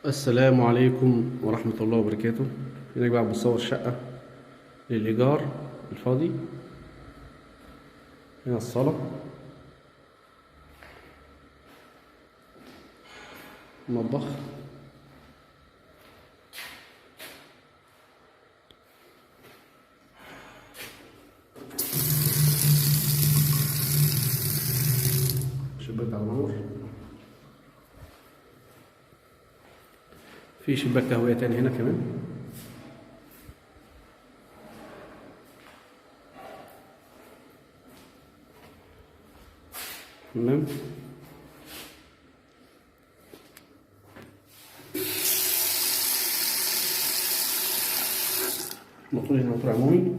السلام عليكم ورحمة الله وبركاته. هناك بقى بنصور شقة للإيجار الفاضي. هنا الصالة، المطبخ، شباك على نور، في شباك تهوية تاني هنا كمان. تمام. موتور هنا، موتور عمومي.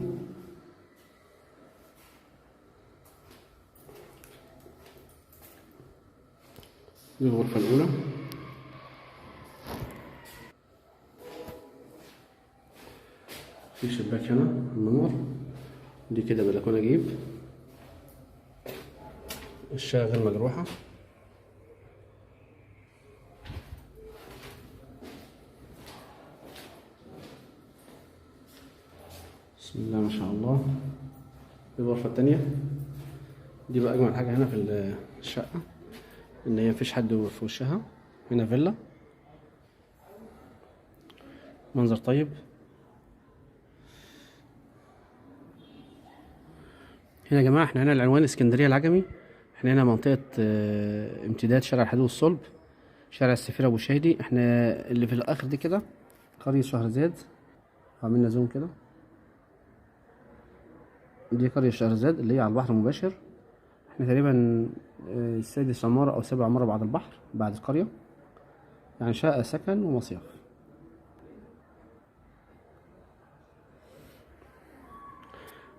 دي الغرفة الأولى. في شباك هنا منور. دي كده بلكونة جيب. الشقة غير مجروحة. بسم الله ما شاء الله. دي الغرفة التانية. دي بقى أجمل حاجة هنا في الشقة، إن هي مفيش حد في وشها. هنا فيلا، منظر طيب. هنا يا جماعة، احنا هنا العنوان اسكندرية العجمي. احنا هنا منطقة امتداد شارع الحديد والصلب، شارع السفير أبو شهدي. احنا اللي في الآخر دي كده قرية شهرزاد. عملنا زوم كده. دي قرية شهرزاد اللي هي على البحر مباشر. احنا تقريبا السادس عمارة أو سابع عمارة بعد البحر، بعد القرية. يعني شقة سكن ومصيف.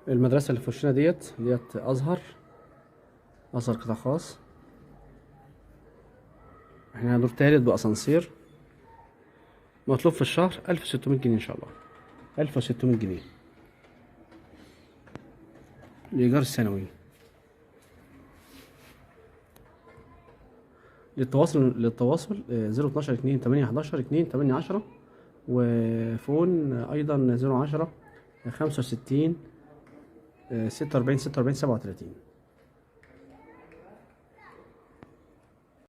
المدرسة اللي في وشنا ديت أزهر قطاع خاص. احنا دور تالت بأسانسير. مطلوب في الشهر 1600 جنيه إن شاء الله. 1600 جنيه الإيجار السنوي. للتواصل 012 2 8 11 2 8 10، وفون أيضا 010 65 46 37.